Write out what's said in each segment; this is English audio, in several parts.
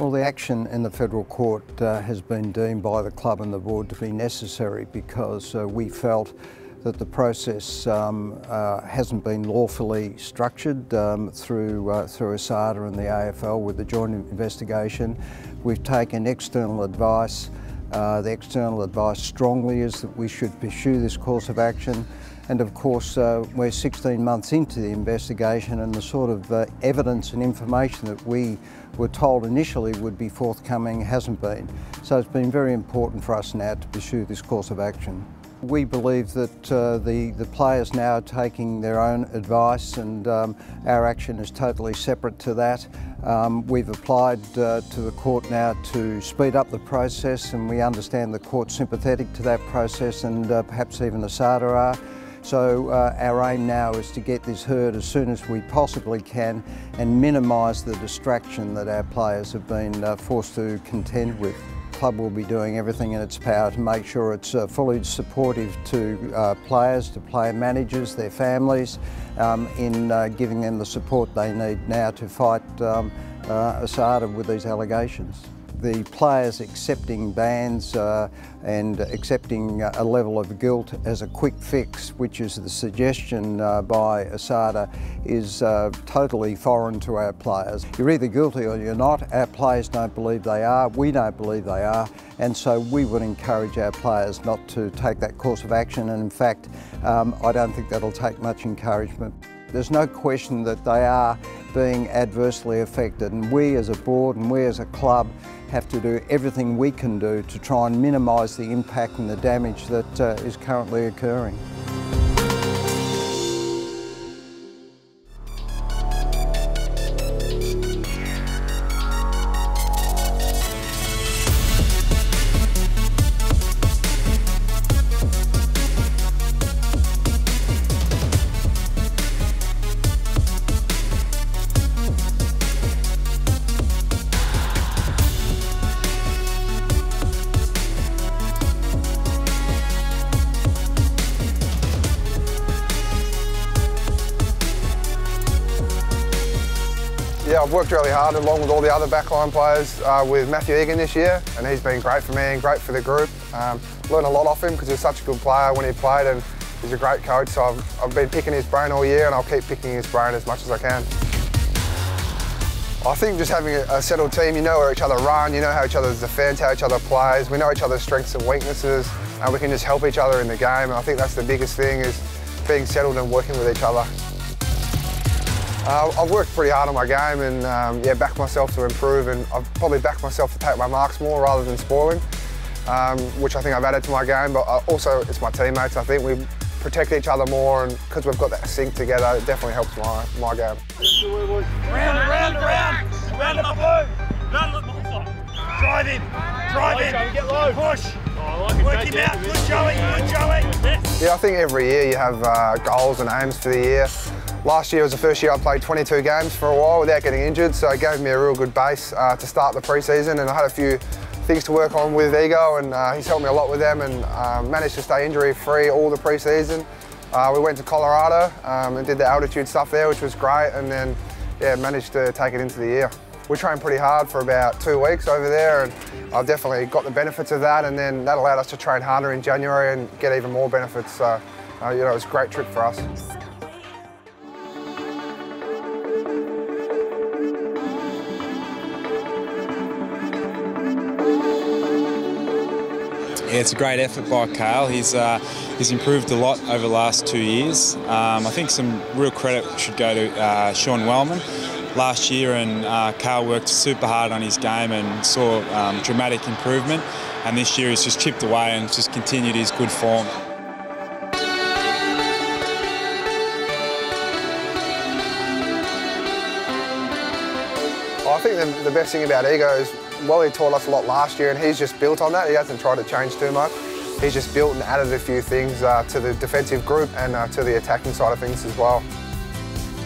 Well, the action in the Federal Court has been deemed by the club and the board to be necessary because we felt that the process hasn't been lawfully structured through ASADA and the AFL with the joint investigation. We've taken external advice. The external advice strongly is that we should pursue this course of action. And of course, we're 16 months into the investigation, and the sort of evidence and information that we were told initially would be forthcoming hasn't been. So it's been very important for us now to pursue this course of action. We believe that the players now are taking their own advice, and our action is totally separate to that. We've applied to the court now to speed up the process, and we understand the court's sympathetic to that process, and perhaps even ASADA are. So our aim now is to get this heard as soon as we possibly can and minimise the distraction that our players have been forced to contend with. The club will be doing everything in its power to make sure it's fully supportive to players, to player managers, their families, in giving them the support they need now to fight ASADA with these allegations. The players accepting bans and accepting a level of guilt as a quick fix, which is the suggestion by ASADA, is totally foreign to our players. You're either guilty or you're not. Our players don't believe they are, we don't believe they are, and so we would encourage our players not to take that course of action, and in fact I don't think that'll take much encouragement. There's no question that they are being adversely affected, and we as a board and we as a club have to do everything we can do to try and minimise the impact and the damage that is currently occurring. Yeah, I've worked really hard along with all the other backline players with Matthew Egan this year, and he's been great for me and great for the group. Learned a lot off him because he's such a good player when he played, and he's a great coach, so I've been picking his brain all year, and I'll keep picking his brain as much as I can. I think just having a settled team, you know where each other run, you know how each other defends, how each other plays, we know each other's strengths and weaknesses, and we can just help each other in the game, and I think that's the biggest thing, is being settled and working with each other. I've worked pretty hard on my game and yeah, backed myself to improve, and I've probably backed myself to take my marks more rather than spoiling, which I think I've added to my game, but also it's my teammates. I think we protect each other more, and because we've got that sync together, it definitely helps my game. Round up the blue! Round up the blue! Drive him! Get low! Push! Work him out! Good Joey! Yeah, I think every year you have goals and aims for the year. Last year was the first year I played 22 games for a while without getting injured, so it gave me a real good base to start the pre-season, and I had a few things to work on with Ego, and he's helped me a lot with them, and managed to stay injury-free all the pre-season. We went to Colorado and did the altitude stuff there, which was great, and then yeah, managed to take it into the year. We trained pretty hard for about 2 weeks over there, and I've definitely got the benefits of that, and then that allowed us to train harder in January and get even more benefits, so you know, it was a great trip for us. Yeah, it's a great effort by Cale. He's improved a lot over the last 2 years. I think some real credit should go to Sean Wellman last year, and Cale worked super hard on his game and saw dramatic improvement, and this year he's just chipped away and just continued his good form. I think the best thing about Ego is, well, he taught us a lot last year, and he's just built on that. He hasn't tried to change too much. He's just built and added a few things to the defensive group and to the attacking side of things as well.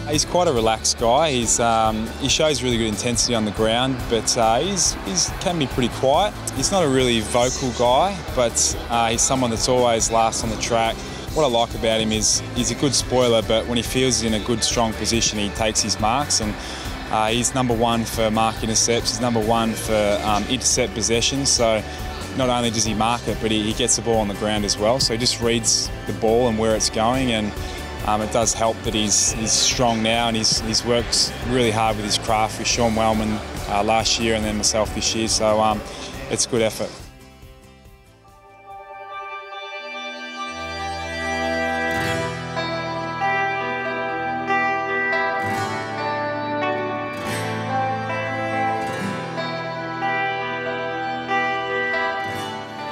He's quite a relaxed guy. He shows really good intensity on the ground, but he can be pretty quiet. He's not a really vocal guy, but he's someone that's always last on the track. What I like about him is he's a good spoiler, but when he feels he's in a good, strong position, he takes his marks. And He's #1 for mark intercepts, he's #1 for intercept possessions, so not only does he mark it, but he gets the ball on the ground as well, so he just reads the ball and where it's going, and it does help that he's strong now, and he's worked really hard with his craft with Sean Wellman last year and then myself this year, so it's a good effort.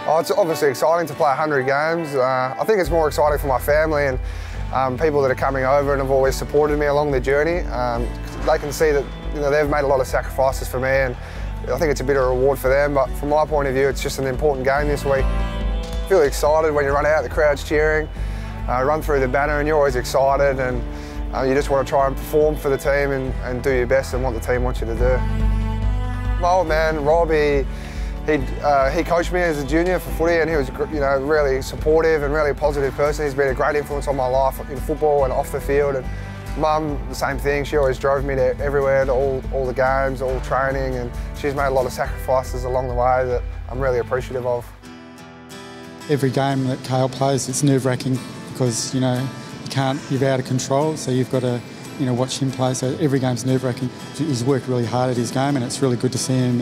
Oh, it's obviously exciting to play 100 games. I think it's more exciting for my family and people that are coming over and have always supported me along the journey. They can see that they've made a lot of sacrifices for me, and I think it's a bit of a reward for them. But from my point of view, it's just an important game this week. I feel excited when you run out, the crowd's cheering, run through the banner, and you're always excited, and you just want to try and perform for the team and do your best and what the team wants you to do. My old man, Rob, he coached me as a junior for footy, and he was really supportive and really a positive person. He's been a great influence on my life in football and off the field. And Mum, the same thing. She always drove me to everywhere, to all the games, all training, and she's made a lot of sacrifices along the way that I'm really appreciative of. Every game that Cale plays, it's nerve-wracking because you're out of control, so you've got to watch him play. So every game's nerve-wracking. He's worked really hard at his game, and it's really good to see him,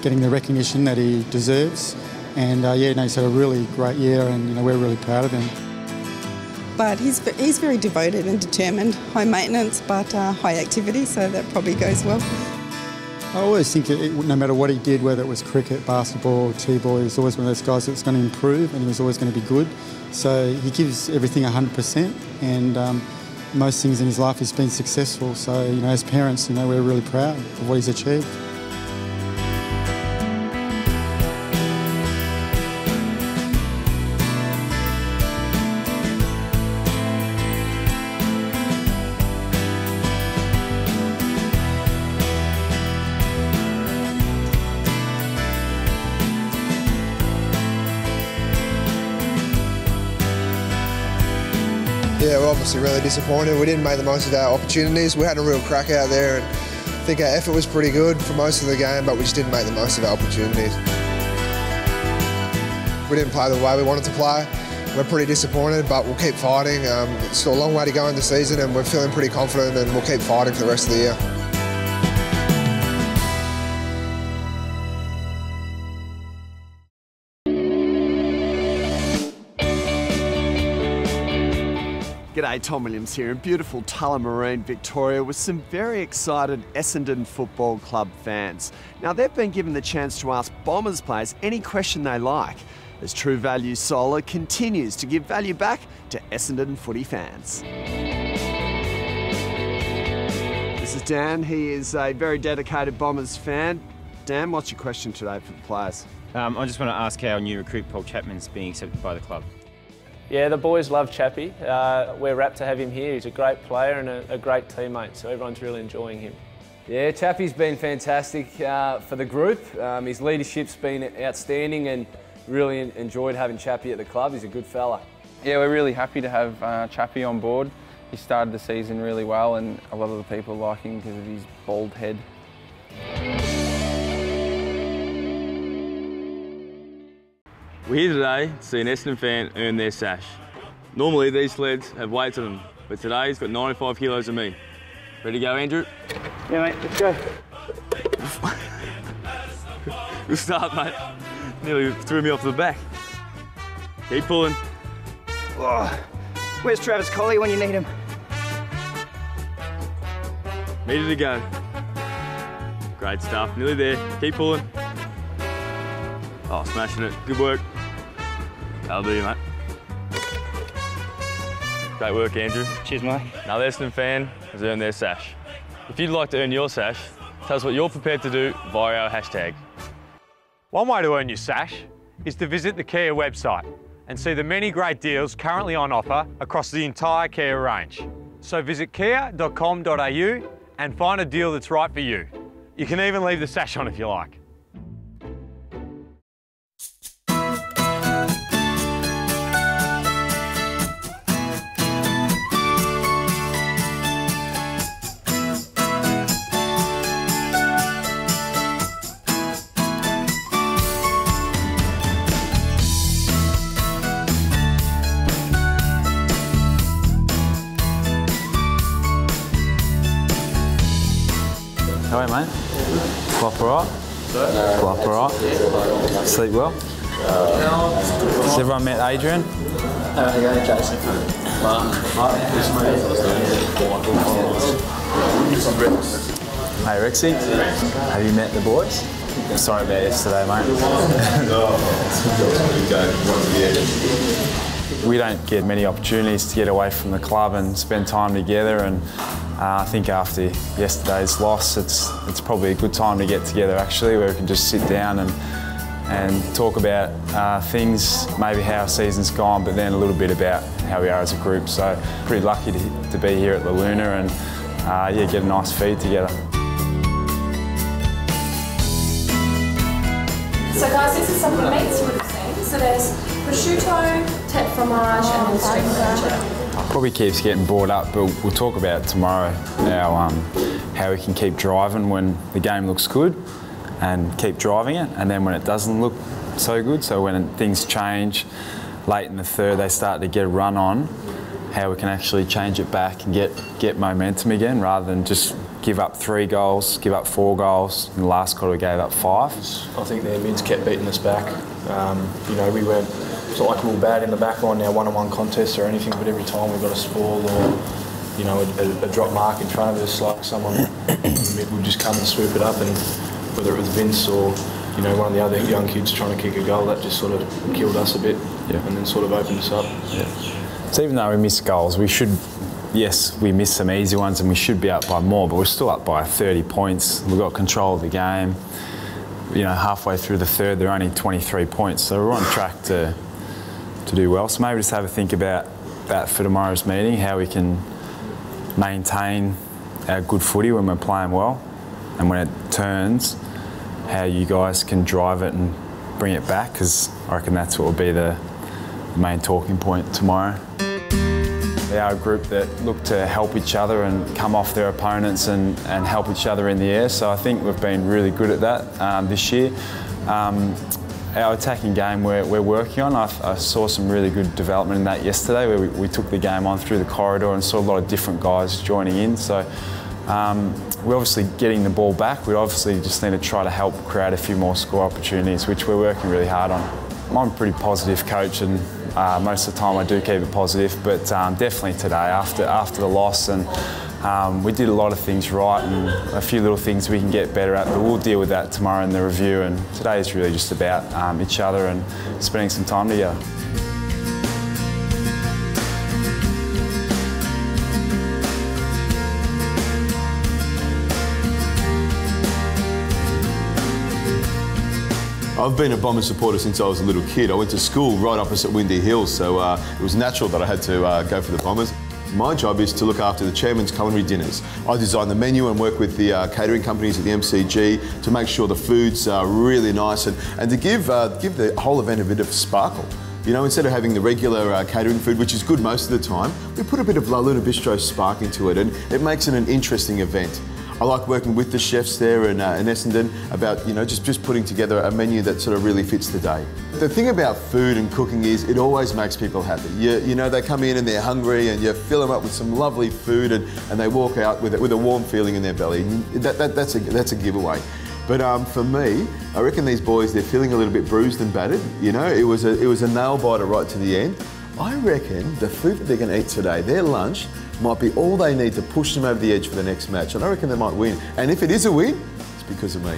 getting the recognition that he deserves. And he's had a really great year, and we're really proud of him. But he's very devoted and determined. High maintenance, but high activity, so that probably goes well. I always think no matter what he did, whether it was cricket, basketball, T-ball, he was always one of those guys that's going to improve, and he was always going to be good. So he gives everything 100%, and most things in his life he's been successful. So as parents, we're really proud of what he's achieved. Yeah, we're obviously really disappointed. We didn't make the most of our opportunities. We had a real crack out there, and I think our effort was pretty good for most of the game, but we just didn't make the most of our opportunities. We didn't play the way we wanted to play. We're pretty disappointed, but we'll keep fighting. It's still a long way to go in the season, and we're feeling pretty confident, and we'll keep fighting for the rest of the year. G'day, Tom Williams here in beautiful Tullamarine, Victoria, with some very excited Essendon Football Club fans. Now, they've been given the chance to ask Bombers players any question they like, as True Value Solar continues to give value back to Essendon footy fans. This is Dan. He is a very dedicated Bombers fan. Dan, what's your question today for the players? I just want to ask how new recruit Paul Chapman's being accepted by the club. Yeah, the boys love Chappie. We're rapt to have him here. He's a great player and a great teammate, so everyone's really enjoying him. Yeah, Chappie's been fantastic for the group. His leadership's been outstanding, and really enjoyed having Chappie at the club. He's a good fella. Yeah, we're really happy to have Chappie on board. He started the season really well, and a lot of the people like him because of his bald head. We're here today to see an Essendon fan earn their sash. Normally these sleds have weights on them, but today he's got 95 kilos of me. Ready to go, Andrew? Yeah, mate, let's go. Good start, mate. Nearly threw me off the back. Keep pulling. Oh, where's Travis Colley when you need him? Needed to go. Great stuff, nearly there. Keep pulling. Oh, smashing it. Good work. That'll do you, mate. Great work, Andrew. Cheers, mate. Another Essendon fan has earned their sash. If you'd like to earn your sash, tell us what you're prepared to do via our hashtag. One way to earn your sash is to visit the Kia website and see the many great deals currently on offer across the entire Kia range. So visit kia.com.au and find a deal that's right for you. You can even leave the sash on if you like. How are you, mate? Flop alright? Flop alright? Sleep well? Has everyone met Adrian? Jason. Hey Rexy, have you met the boys? Sorry about yesterday, mate. We don't get many opportunities to get away from the club and spend time together, and I think after yesterday's loss, it's probably a good time to get together actually, where we can just sit down and talk about things, maybe how our season's gone, but then a little bit about how we are as a group. So pretty lucky to be here at La Luna and yeah, get a nice feed together. So guys, this is some of the meats you would have seen. So there's prosciutto, tête fromage and then steak focaccia. Probably keeps getting brought up, but we'll talk about it tomorrow, how we can keep driving when the game looks good and keep driving it, and then when it doesn't look so good, so when things change late in the third, they start to get a run on, how we can actually change it back and get momentum again, rather than just give up 3 goals, give up 4 goals. In the last quarter we gave up 5. I think their mids kept beating us back. You know, we weren't, it's not like we were bad in the back line, our one-on-one contests or anything, but every time we got a spoil or, you know, a drop mark in front of us, like someone in the mid would just come and swoop it up, and whether it was Vince or, you know, one of the other young kids trying to kick a goal, that just sort of killed us a bit, and then sort of opened us up. So even though we missed goals, we should, yes, we missed some easy ones and we should be up by more, but we're still up by 30 points. We've got control of the game. You know, halfway through the third, they're only 23 points, so we're on track to do well. So maybe just have a think about that for tomorrow's meeting, how we can maintain our good footy when we're playing well, and when it turns, how you guys can drive it and bring it back, because I reckon that's what will be the main talking point tomorrow. They are a group that look to help each other and come off their opponents and help each other in the air, so I think we've been really good at that this year. Our attacking game we're working on, I saw some really good development in that yesterday, where we took the game on through the corridor and saw a lot of different guys joining in. So we're obviously getting the ball back. We obviously just need to try to help create a few more score opportunities, which we're working really hard on. I'm a pretty positive coach, and most of the time I do keep it positive, but definitely today after the loss, and we did a lot of things right and a few little things we can get better at, but we'll deal with that tomorrow in the review, and today is really just about each other and spending some time together. I've been a Bombers supporter since I was a little kid. I went to school right opposite Windy Hills, so it was natural that I had to go for the Bombers. My job is to look after the chairman's culinary dinners. I design the menu and work with the catering companies at the MCG to make sure the food's really nice and to give the whole event a bit of sparkle. You know, instead of having the regular catering food, which is good most of the time, we put a bit of La Luna Bistro spark into it, and it makes it an interesting event. I like working with the chefs there in Essendon about, you know, just putting together a menu that sort of really fits the day. The thing about food and cooking is it always makes people happy. You know, they come in and they're hungry, and you fill them up with some lovely food, and they walk out with a warm feeling in their belly. That's a giveaway. But for me, I reckon these boys, they're feeling a little bit bruised and battered. You know, it was a nail biter right to the end. I reckon the food that they're going to eat today, their lunch, might be all they need to push them over the edge for the next match, and I reckon they might win. And if it is a win, it's because of me.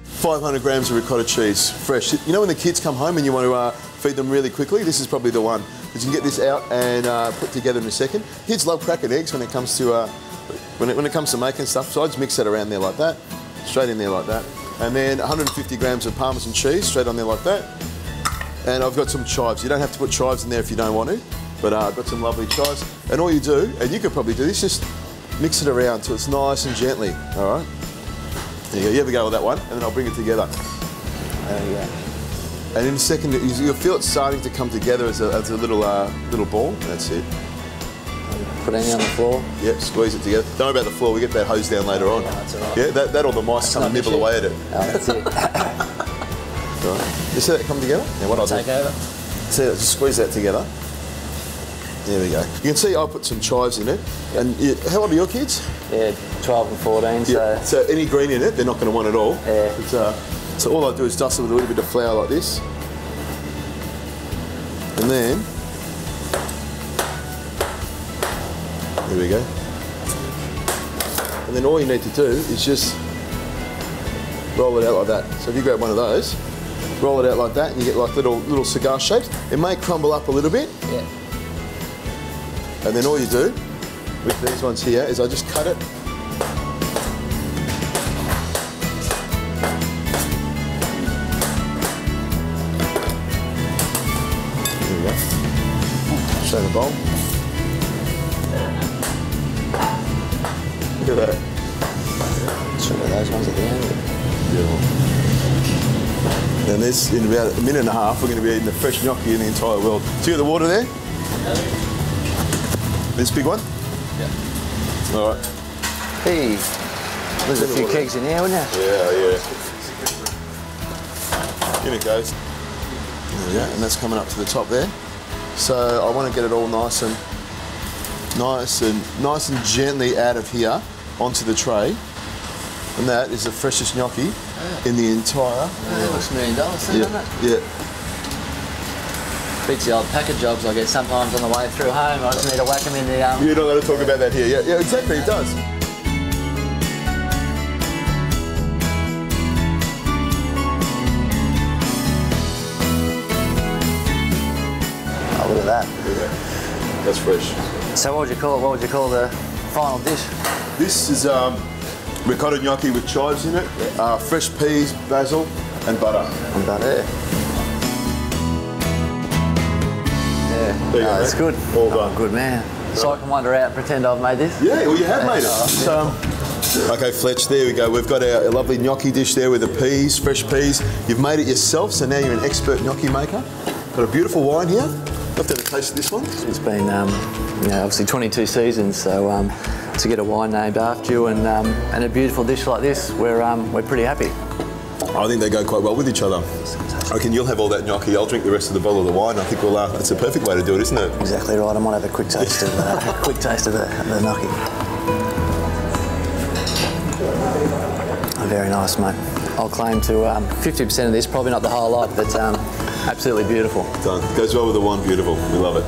500 grams of ricotta cheese, fresh. You know when the kids come home and you want to feed them really quickly? This is probably the one. Because you can get this out and put together in a second. Kids love cracking eggs when it comes to when it comes to making stuff, so I just mix that around there like that, straight in there like that. And then 150 grams of Parmesan cheese, straight on there like that. And I've got some chives. You don't have to put chives in there if you don't want to. But I've got some lovely chives. And all you do, and you could probably do this, just mix it around so it's nice and gently, all right? There you go, you have a go with that one, and then I'll bring it together. There you go. And in a second, you'll feel it starting to come together as a little ball. That's it. Put it on the floor? Yep, squeeze it together. Don't worry about the floor, we get that hose down later on. That's all right. Yeah, that or the mice come and nibble away at it. Oh, that's it. Right. You see that come together? Now what I'll take over. See that, just squeeze that together. There we go. You can see I put some chives in it. And how old are your kids? Yeah, 12 and 14. Yeah. So any green in it, they're not going to want at all. Yeah. But, so all I do is dust it with a little bit of flour like this. And then, there we go. And then all you need to do is just roll it out like that. So if you grab one of those, roll it out like that, and you get like little cigar shapes. It may crumble up a little bit. Yeah. And then all you do with these ones here is I just cut it. There we go. Show the bowl. Look at that. Some of those ones at the end. Beautiful. And this, in about a minute and a half, we're going to be eating the fresh gnocchi in the entire world. See you got the water there? This big one? Yeah. All right. Hey, there's a few kegs in here, wouldn't there? Yeah. In it goes. There we go, and that's coming up to the top there. So I want to get it all nice and gently out of here onto the tray. And that is the freshest gnocchi in the entire world. That looks $1 million, doesn't it? Yeah. Beats the old packet jobs I get sometimes on the way through home. I just need to whack them in the... You're not going to talk about that here. Yeah, exactly, it does. Oh, look at that. That's fresh. So what would you call it? What would you call the final dish? This is ricotta gnocchi with chives in it, fresh peas, basil, and butter. And butter. Yeah, that's good. All done. Good man. So I can wander out and pretend I've made this? Yeah, well you have made it. Okay, Fletch, there we go. We've got our lovely gnocchi dish there with the peas, fresh peas. You've made it yourself, so now you're an expert gnocchi maker. Got a beautiful wine here. You'll have to have a taste of this one. It's been, obviously 22 seasons, so to get a wine named after you and a beautiful dish like this, we're pretty happy. I think they go quite well with each other. I reckon you'll have all that gnocchi, I'll drink the rest of the bottle of the wine. I think that's a perfect way to do it, isn't it? Exactly right. I might have a quick taste of the gnocchi. Very nice, mate. I'll claim to 50% of this, probably not the whole lot, but absolutely beautiful. Done. Goes well with the wine, beautiful. We love it.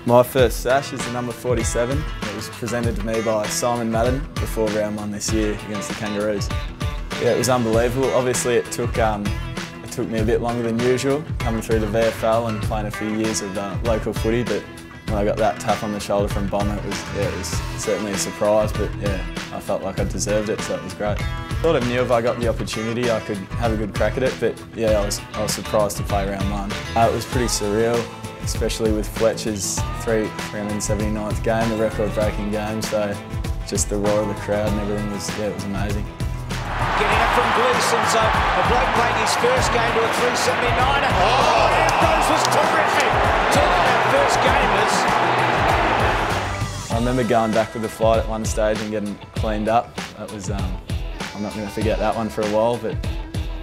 My first sash is the number 47. It was presented to me by Simon Madden before round 1 this year against the Kangaroos. Yeah, it was unbelievable. Obviously it took me a bit longer than usual coming through the VFL and playing a few years of local footy, but when I got that tap on the shoulder from Bomber, it was certainly a surprise, but yeah, I felt like I deserved it, so it was great. I sort of knew if I got the opportunity I could have a good crack at it, but yeah, I was surprised to play round 1. It was pretty surreal, especially with Fletcher's 379th game, the record-breaking game, so just the roar of the crowd and everything was, it was amazing. Getting it from Gleeson, so a bloke playing his first game to a 379. Oh, Ambrose was terrific. Talk about first gamers. I remember going back with the flight at one stage and getting cleaned up. That was, I'm not going to forget that one for a while,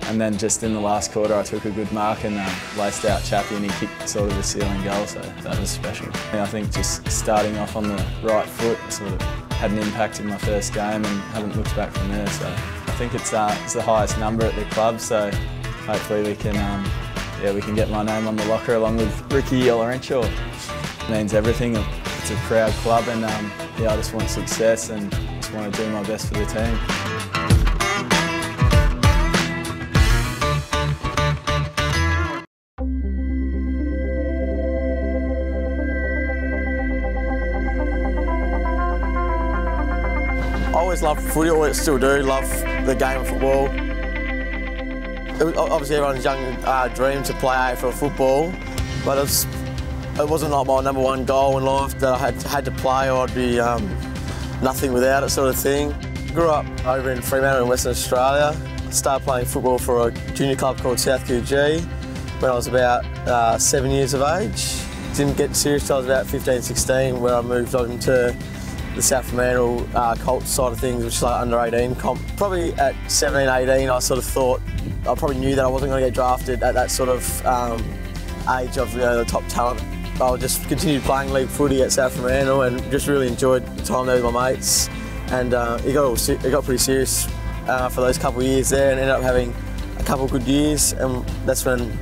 and then just in the last quarter I took a good mark and laced out Chappie and he kicked sort of a ceiling goal, so that was special. I think just starting off on the right foot sort of had an impact in my first game and haven't looked back from there, so I think it's the highest number at the club, so hopefully we can get my name on the locker along with Ricky Olorenshaw. It means everything. It's a proud club and I just want success and just want to do my best for the team. I always loved footy, always still do, love the game of football. Obviously everyone's young dream to play AFL football, but it wasn't like my number one goal in life that I had to play or I'd be nothing without it sort of thing. Grew up over in Fremantle in Western Australia. started playing football for a junior club called South QG when I was about 7 years of age. Didn't get serious till I was about 15, 16, where I moved on to the South Fremantle Colts side of things, which is like under 18 comp. Probably at 17, 18, I sort of thought, I probably knew that I wasn't going to get drafted at that sort of age of the top talent. I just continued playing league footy at South Fremantle and just really enjoyed the time there with my mates. And it got pretty serious for those couple of years there, and ended up having a couple of good years. And that's when,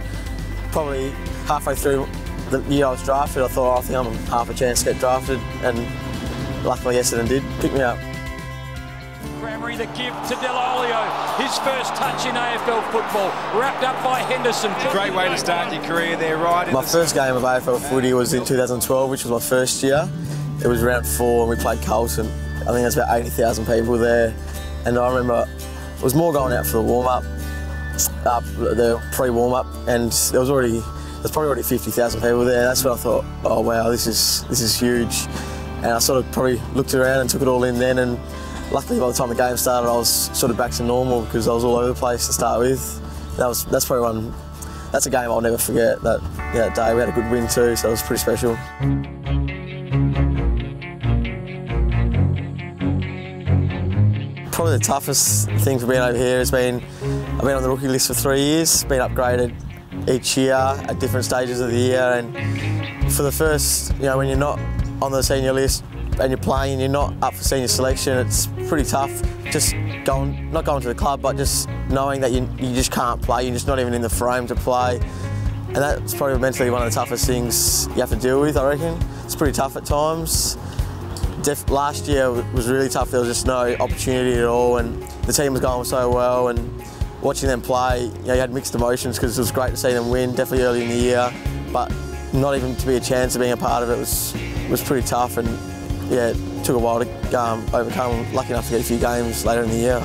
probably halfway through the year I was drafted, I thought, I think I'm half a chance to get drafted, and luckily Essendon did pick me up. Crammery, the give to Dell'Olio, his first touch in AFL football, wrapped up by Henderson. Great way to start your career there, right? My first game of AFL footy was in 2012, which was my first year. It was round 4 and we played Carlton. I think there's about 80,000 people there, and I remember it was more going out for the warm-up, the pre-warm-up, and there's probably already 50,000 people there. That's when I thought, oh wow, this is huge. And I sort of probably looked around and took it all in then, and luckily by the time the game started, I was sort of back to normal because I was all over the place to start with. That's probably that's a game I'll never forget. That day we had a good win too, so it was pretty special. Probably the toughest thing for being over here has been, I've been on the rookie list for 3 years, been upgraded each year at different stages of the year, and for the first, when you're not on the senior list and you're playing and you're not up for senior selection, it's pretty tough. Just not going to the club, but just knowing that you just can't play, you're just not even in the frame to play. And that's probably mentally one of the toughest things you have to deal with, I reckon. It's pretty tough at times. Last year was really tough. There was just no opportunity at all, and the team was going so well, and watching them play, you had mixed emotions because it was great to see them win, definitely early in the year, but not even to be a chance of being a part of it was pretty tough, and yeah, it took a while to overcome. Lucky enough to get a few games later in the year.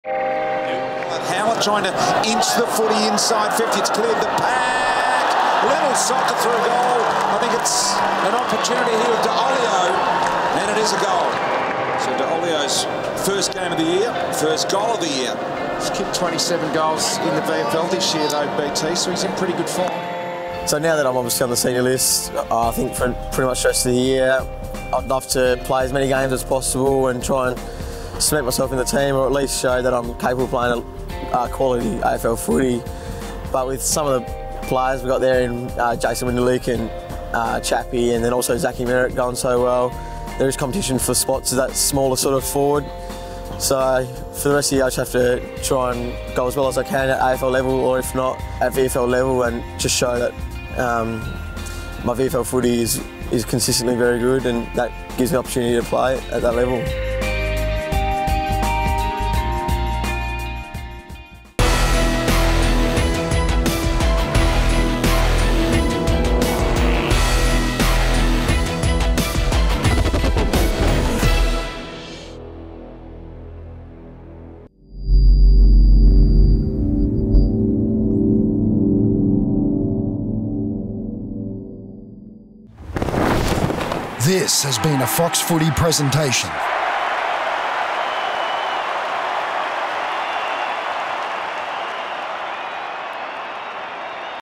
Howard trying to inch the footy inside 50. It's cleared the pack. Little soccer through goal. I think it's an opportunity here with Dell'Olio, and it is a goal. So Dell'Olio's first game of the year, first goal of the year. He's kicked 27 goals in the VFL this year though, BT, so he's in pretty good form. So now that I'm obviously on the senior list, I think for pretty much the rest of the year, I'd love to play as many games as possible and try and cement myself in the team, or at least show that I'm capable of playing a quality AFL footy. But with some of the players we've got there in Jason Winderlick and Chappie, and then also Zachy Merritt going so well, there is competition for spots as that smaller sort of forward. So for the rest of the year, I just have to try and go as well as I can at AFL level, or if not at VFL level, and just show that my VFL footy is consistently very good, and that gives me the opportunity to play at that level. This has been a Fox Footy presentation.